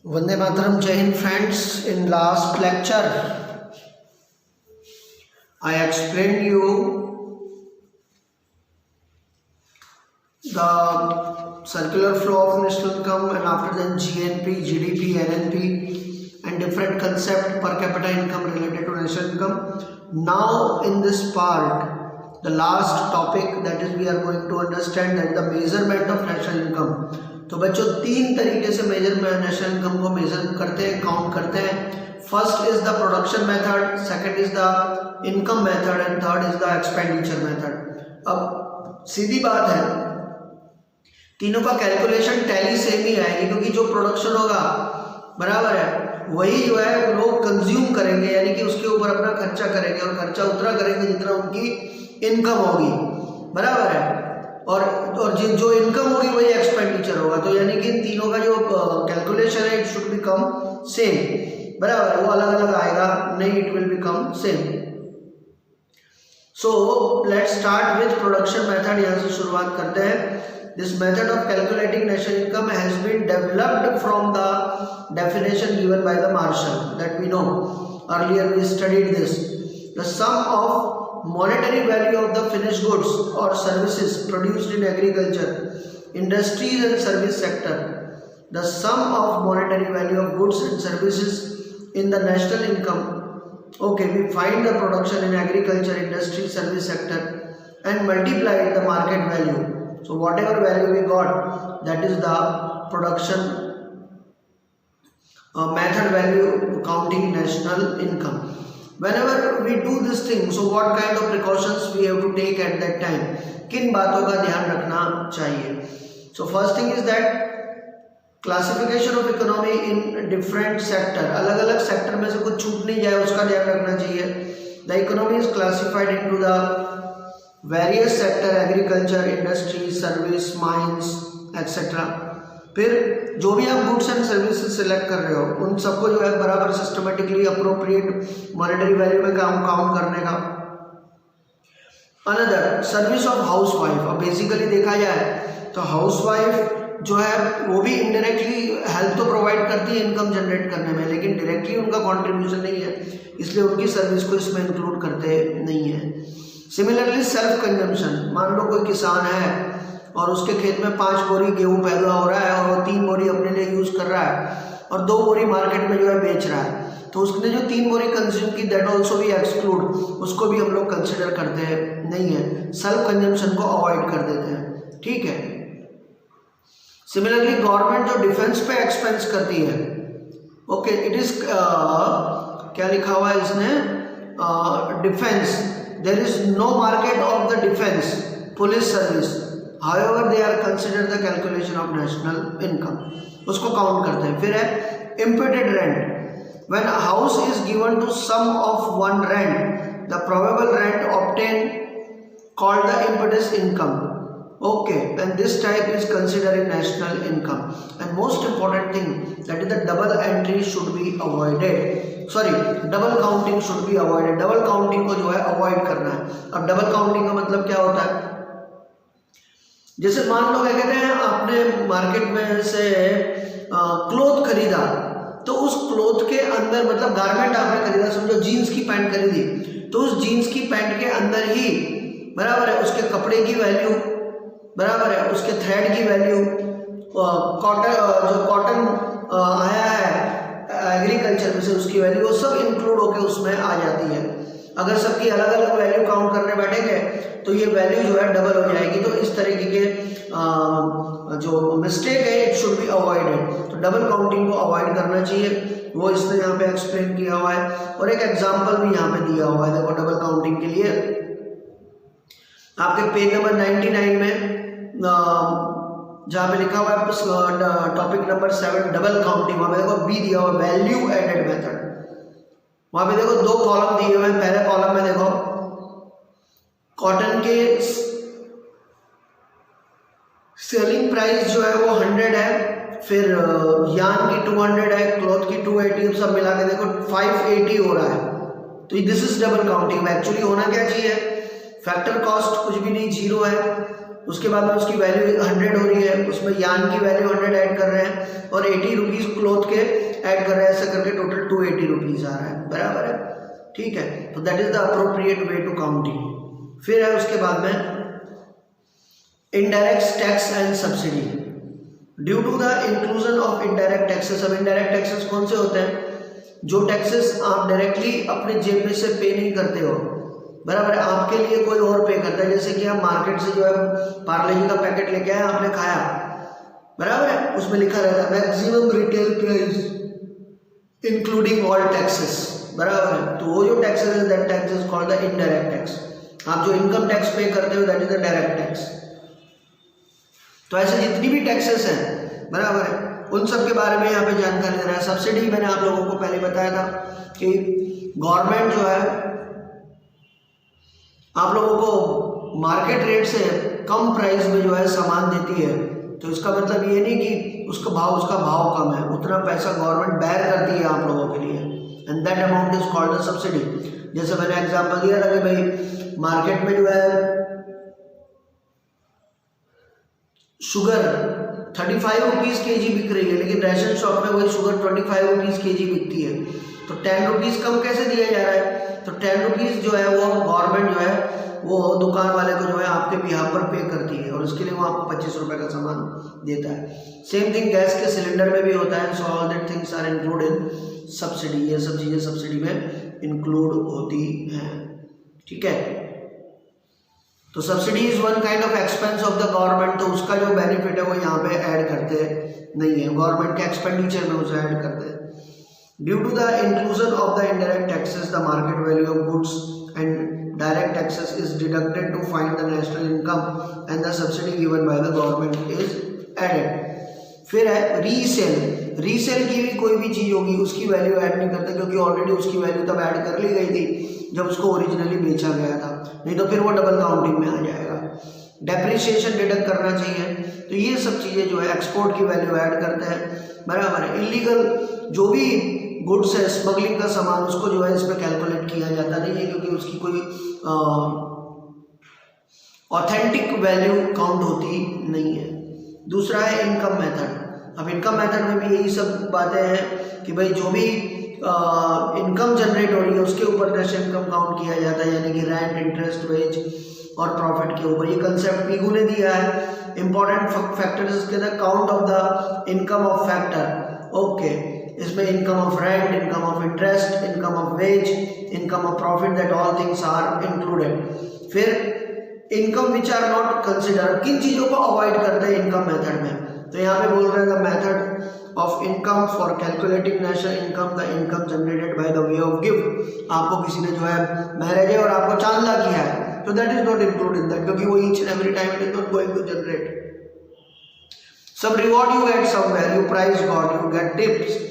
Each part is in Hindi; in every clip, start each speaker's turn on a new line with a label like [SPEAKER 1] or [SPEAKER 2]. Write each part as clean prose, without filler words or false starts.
[SPEAKER 1] Vande Mataram, Jai Hind friends. In last lecture, I explained you the circular flow of national income and after then GNP, GDP, NNP and different concept per capita income related to national income. Now in this part, the last topic that is we are going to understand that the measurement of national income. तो बच्चों तीन तरीके से नेशनल इनकम को मेजर करते हैं, काउंट करते हैं. First is the production method, second is the income method and third is the expenditure method. अब सीधी बात है, तीनों का कैलकुलेशन टैली सेम ही आएगी क्योंकि जो प्रोडक्शन होगा बराबर है वही जो है लोग कंज्यूम करेंगे, यानी कि उसके ऊपर अपना खर्चा करेंगे और खर्चा उतना करेंगे जितना उनकी इनकम होगी, बराबर है. और जो इनकम होगी वही एक्सपेंडिचर होगा. तो यानी कि इन तीनों का जो कैलकुलेशन है इट शुड बिकम सेम, बराबर है. वो अलग अलग आएगा नहीं, it will become same. So let's start with production method. यहाँ से शुरुआत करते हैं. This method of calculating national income has been developed from the definition given by the Marshall that we know. Earlier we studied this. The sum of monetary value of the finished goods or services produced in agriculture, industries and service sector. The sum of monetary value of goods and services in the national income. Okay, we find the production in agriculture, industry, service sector and multiply the market value. So whatever value we got, that is the production method value counting national income. Whenever we do this thing, so what kind of precautions we have to take at that time? किन बातों का ध्यान रखना चाहिए? So first thing is that classification of economy in different sector. अलग अलग सेक्टर में से कुछ छूट नहीं जाए उसका ध्यान रखना चाहिए. The economy is classified into the various sector, agriculture, industry, service, mines etcetera. फिर जो भी आप गुड्स एंड सर्विसेज सिलेक्ट कर रहे हो उन सबको जो है बराबर सिस्टमेटिकली अप्रोप्रिएट मॉनेटरी वैल्यू में काउंट करने का. Another service of house wife. अब बेसिकली देखा जाए तो हाउस वाइफ जो है वो भी इनडायरेक्टली हेल्प तो प्रोवाइड करती है इनकम जनरेट करने में, लेकिन डायरेक्टली उनका कॉन्ट्रीब्यूशन नहीं है, इसलिए उनकी सर्विस को इसमें इंक्लूड करते नहीं है. Similarly self consumption. मान लो कोई किसान है और उसके खेत में 5 बोरी गेहूं पैदा हो रहा है और वो 3 बोरी अपने लिए यूज कर रहा है और 2 बोरी मार्केट में जो है बेच रहा है, तो उसने जो 3 बोरी कंज्यूम की दैट ऑल्सो भी एक्सक्लूड, उसको भी हम लोग कंसिडर करते नहीं है, सेल्फ कंजम्पशन को अवॉइड कर देते हैं. ठीक है. सिमिलरली गवर्नमेंट जो डिफेंस पे एक्सपेंस करती है, ओके, इट इज क्या लिखा हुआ है इसने, defence. There is no market of the defense, police service. However, they are considered the calculation of national income. उसको काउंट करते हैं. फिर है imputed rent. When a house is given to sum of one rent, the probable rent obtained called the imputed income. Okay, and this type is considered in national income. And most important thing, that is the double entry should be avoided. Sorry, double counting should be avoided. Double counting को जो है अवॉइड करना है. अब डबल काउंटिंग का मतलब क्या होता है, जैसे मान लो क्या कहते हैं आपने मार्केट में से क्लोथ खरीदा, तो उस क्लोथ के अंदर मतलब गारमेंट आपने खरीदा, समझो जीन्स की पैंट खरीदी, तो उस जीन्स की पैंट के अंदर ही बराबर है उसके कपड़े की वैल्यू, बराबर है उसके थ्रेड की वैल्यू, कॉटन आया है एग्रीकल्चर में से उसकी वैल्यू, वो सब इंक्लूड होकर उसमें आ जाती है. अगर सबकी अलग अलग वैल्यू काउंट करने बैठेंगे तो ये वैल्यू जो है डबल हो जाएगी. तो इस तरीके के जो मिस्टेक है इट शुड बी अवॉइडेड. तो डबल काउंटिंग को अवॉइड करना चाहिए, वो इसने यहाँ पे एक्सप्लेन किया हुआ है. और एक एग्जांपल भी यहाँ पे दिया हुआ है, देखो डबल काउंटिंग के लिए आपके पेज नंबर 99 में जहाँ पे लिखा हुआ है टॉपिक नंबर 7 डबल काउंटिंग, वहाँ पे देखो बी दिया हुआ वैल्यू एडेड मेथड. वहाँ पे देखो 2 कॉलम दिए हुए हैं. पहले कॉलम में देखो कॉटन के सेलिंग प्राइस जो है वो 100 है, फिर यार्न की 200 है, क्लॉथ की 280, सब मिला के देखो 580 हो रहा है. तो this is double counting. Actually होना क्या चाहिए, फैक्टर कॉस्ट कुछ भी नहीं, 0 है, उसके बाद में उसकी वैल्यू 100 हो रही है, उसमें यान की वैल्यू 100 ऐड कर रहे हैं और 80 रुपीज़ क्लॉथ के ऐड कर रहे हैं, ऐसा करके टोटल 280 रुपीज़ आ रहा है, बराबर है, ठीक है। तो that is the appropriate way to counting. फिर है उसके बाद में indirect tax and subsidy. Due to the inclusion of indirect taxes, अब इनडायरेक्ट टैक्सेस कौन से होते हैं? जो टैक्सेस आप डायरेक्टली अपने जेब में से पे नहीं करते हो, बराबर है, आपके लिए कोई और पे करता है। जैसे कि आप मार्केट से जो है पार्ले जी का पैकेट लेके आए, आपने खाया, बराबर है, उसमें लिखा रहता है maximum retail price including all taxes, बराबर है। तो वो जो टैक्सेस है that tax is called the indirect tax. आप जो इनकम टैक्स पे करते हो that is the direct tax. तो ऐसे जितनी भी टैक्सेस हैं, बराबर है, उन सब के बारे में यहाँ पे जानकारी दे रहा है। सब्सिडी मैंने आप लोगों को पहले बताया था कि गवर्नमेंट जो है आप लोगों को मार्केट रेट से कम प्राइस में जो है सामान देती है। तो इसका मतलब ये नहीं कि उसका भाव कम है, उतना पैसा गवर्नमेंट बेयर करती है आप लोगों के लिए, and that amount is called the subsidy. जैसे मैंने एग्जांपल दिया था कि भाई मार्केट में जो है शुगर 35 रुपीज़ के जी बिक रही है, लेकिन राशन शॉप में वही शुगर 25 रुपीज़ के जी बिकती है, तो 10 रुपीज़ कम कैसे दिया जा रहा है? तो 10 रुपीज़ जो है वो गवर्नमेंट जो है वो दुकान वाले को जो है आपके बिहाफ पर पे करती है और उसके लिए वो आपको 25 रुपये का सामान देता है। सेम थिंग गैस के सिलेंडर में भी होता है। So all that things are include in subsidy. ये सब चीज़ें सब्सिडी में इंक्लूड होती हैं, ठीक है। तो subsidy is one kind of expense of the government. तो उसका जो बेनिफिट है वो यहाँ पे ऐड करते नहीं है, गवर्नमेंट के एक्सपेंडिचर में उसे ऐड करते हैं। Due to the inclusion of the indirect taxes the market value of goods and direct taxes is deducted to find the national income and the subsidy given by the government is added। फिर है रीसेल। रीसेल की भी कोई भी चीज़ होगी उसकी वैल्यू ऐड नहीं करते, क्योंकि ऑलरेडी उसकी वैल्यू तब ऐड कर ली गई थी जब उसको ओरिजिनली बेचा गया था, नहीं तो फिर वो डबल काउंटिंग में आ जाएगा। डेप्रिसिएशन डिडक्ट करना चाहिए। तो ये सब चीज़ें जो है एक्सपोर्ट की वैल्यू ऐड करते हैं, बराबर है। इलीगल जो भी गुड्स है, स्मगलिंग का सामान, उसको जो है इसमें कैलकुलेट किया जाता नहीं है, क्योंकि उसकी कोई ऑथेंटिक वैल्यू काउंट होती नहीं है। दूसरा है इनकम मेथड। अब इनकम मेथड में भी यही सब बातें हैं कि भाई जो भी इनकम जनरेट हो रही है उसके ऊपर नेशनल इनकम काउंट किया जाता है, यानी कि रेंट, इंटरेस्ट, वेज और प्रॉफिट के ऊपर। ये कंसेप्ट पीगू ने दिया है। इंपॉर्टेंट फैक्टर्स इसके अंदर count of the income of factor, okay. इसमें income of rent, income of interest, income of wage, income of profit, that all things are included. फिर income which are not consider, किन चीज़ों को अवॉइड करते हैं इनकम मेथड में? तो यहाँ पे बोल रहे हैं the method of income for calculating national income, the income generated by the way of gift. आपको किसी ने जो है मैरिज है और आपको चांदा किया है, तो that is not include in that, क्योंकि वो each and every time it is not going to generate. Some reward you get somewhere, you prize got, you get tips,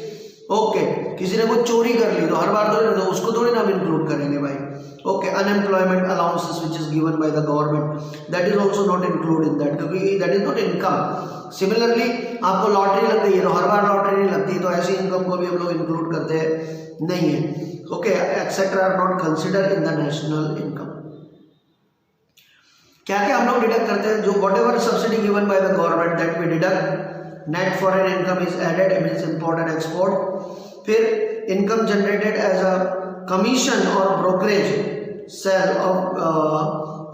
[SPEAKER 1] okay. किसी ने कुछ चोरी कर ली तो हर बार तो उसको थोड़ी ना हम इंक्लूड करेंगे भाई, okay. Unemployment allowances which is given by the government, that is also not include in that, क्योंकि that is not income. Similarly आपको लॉटरी लग गई है तो हर बार लॉटरी नहीं लगती, तो ऐसी इनकम को भी हम लोग इंक्लूड करते नहीं है, okay. Etcetera are not consider in the national income. क्या क्या हम लोग डिडक्ट करते हैं? जो whatever subsidy given by the government that we deduct. Net foreign income is added, means import and export. फिर income generated as a commission और brokerage sale of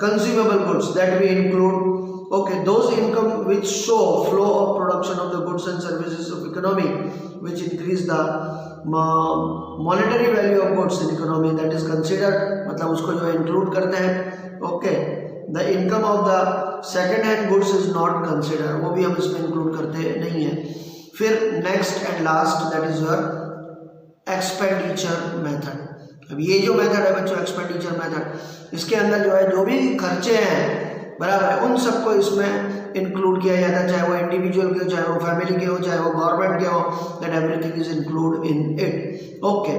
[SPEAKER 1] consumable goods, that we include, okay. Those income which show flow of production of the goods and services of economy which increase the monetary value of goods in economy, that is considered, मतलब उसको जो इंक्लूड करते हैं, okay. The income of the second hand goods is not considered, वो भी हम इसमें इंक्लूड करते नहीं हैं। फिर next and last that is your expenditure method. अब ये जो मेथड है बच्चों, एक्सपेंडिचर मेथड, इसके अंदर जो है जो भी खर्चे हैं, बराबर है, उन सबको इसमें इंक्लूड किया जाता है, चाहे वो इंडिविजुअल के हो, चाहे वो फैमिली के हो, चाहे वो गवर्नमेंट के हो, that everything is include in it, okay.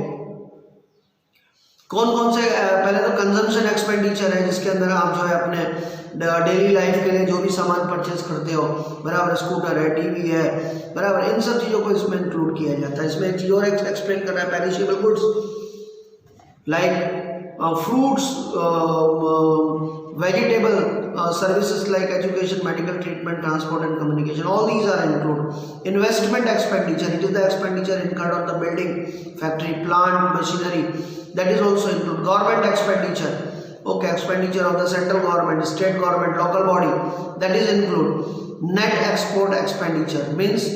[SPEAKER 1] कौन कौन से? पहले तो कंजम्पशन एक्सपेंडिचर है, जिसके अंदर आप जो है अपने डेली लाइफ के लिए जो भी सामान परचेज करते हो, बराबर, स्कूटर है, टीवी है, बराबर, इन सब चीज़ों को इसमें इंक्लूड किया जाता है। इसमें एक चीज़ और एक्सप्लेन कर रहा है, perishable goods like fruits, vegetable, services like education, medical treatment, transport and communication, all these are included. Investment expenditure, it is the expenditure incurred on the building, factory, plant, machinery, that is also included. Government expenditure, okay, expenditure of the central government, state government, local body, that is included. Net export expenditure means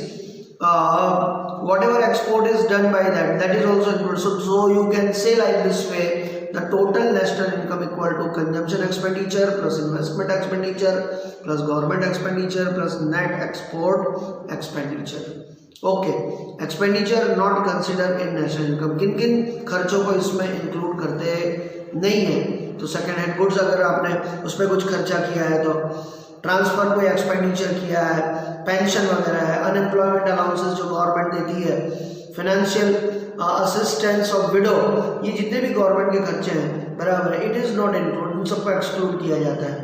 [SPEAKER 1] whatever export is done by that is also included. So you can say like this way, the total national income equal to consumption expenditure plus investment expenditure plus government expenditure plus net export expenditure. Okay, expenditure not considered in national income. किन किन खर्चों को इसमें इंक्लूड करते नहीं है? तो सेकेंड हैंड गुड्स अगर आपने उस पर कुछ खर्चा किया है तो ट्रांसफर कोई एक्सपेंडिचर किया है, पेंशन वगैरह है, अनएम्प्लॉयमेंट अलाउंसेस जो गवर्नमेंट देती है, फाइनेंशियल असिस्टेंस ऑफ विडो, ये जितने भी गवर्नमेंट के खर्चे हैं बराबर है, इट इज़ नॉट इंक्लूड, इन सबको एक्सक्लूड किया जाता है.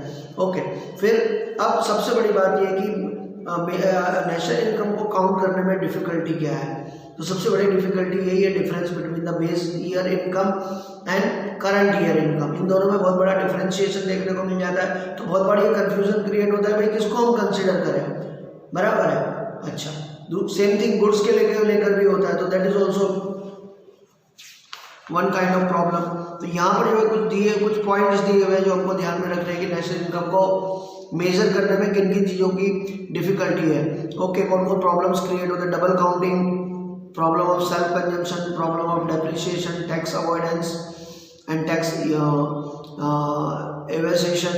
[SPEAKER 1] ओके, फिर अब सबसे बड़ी बात ये कि नेशनल इनकम को काउंट करने में डिफ़िकल्टी क्या है? तो सबसे बड़ी डिफ़िकल्टी यही है, difference between the base year income and current year income. इन दोनों में बहुत बड़ा डिफरेंशिएशन देखने को मिल जाता है. तो बहुत बड़ा कंफ्यूजन क्रिएट होता है, भाई किसको हम कंसिडर करें, बराबर है. अच्छा, सेम थिंग गुड्स के लेकर भी होता है, तो that is also one kind of problem. तो यहाँ पर जो है कुछ पॉइंट्स दिए हुए हैं जो हमको ध्यान में रखने हैं कि नेशनल इनकम को मेजर करने में किन किन चीज़ों की डिफिकल्टी है. ओके, कौन कौन प्रॉब्लम्स क्रिएट होते हैं? Double counting, problem of self consumption, problem of depreciation, tax avoidance and tax evasion,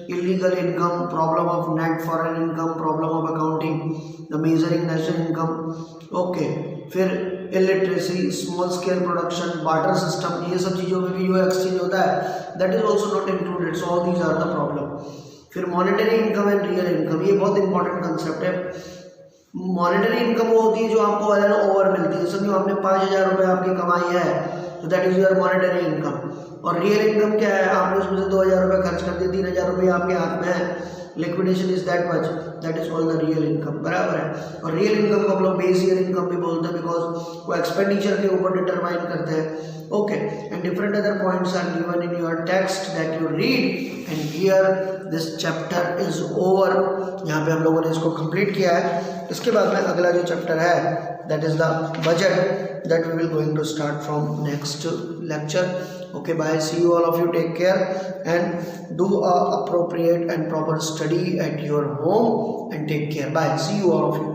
[SPEAKER 1] illegal income, problem of net foreign income, problem of accounting, the measuring national income. Okay, फिर illiteracy, small scale production, barter system, ये सब चीज़ों में भी जो एक्सचेंज होता है, that is also not included. So all these are the problem. फिर monetary income and real income, ये बहुत इंपॉर्टेंट कंसेप्ट है. मॉनेटरी इनकम वो होती है जो आपको ओवर मिलती है. समझो आपने 5,000 रुपये आपकी कमाई है, तो that is your monetary income. और रियल इनकम क्या है? आपने उसमें से 2,000 रुपये खर्च कर दिए, 3,000 रुपये आपके हाथ में है, liquidation is that much, that is called the real income, बराबर है. और रियल इनकम को हम लोग बेस ईयर इनकम भी बोलते हैं, बिकॉज वो एक्सपेंडिचर के ऊपर डिटरमाइन करते हैं. Okay, and different other points are given in your text that you read, and here this chapter is over. यहाँ पे हम लोगों ने इसको कंप्लीट किया है. इसके बाद में अगला जो चैप्टर है that is the budget, that we will going to start from next lecture. Okay, bye, see you all of you, take care and do a appropriate and proper study at your home and take care. Bye, see you all of you.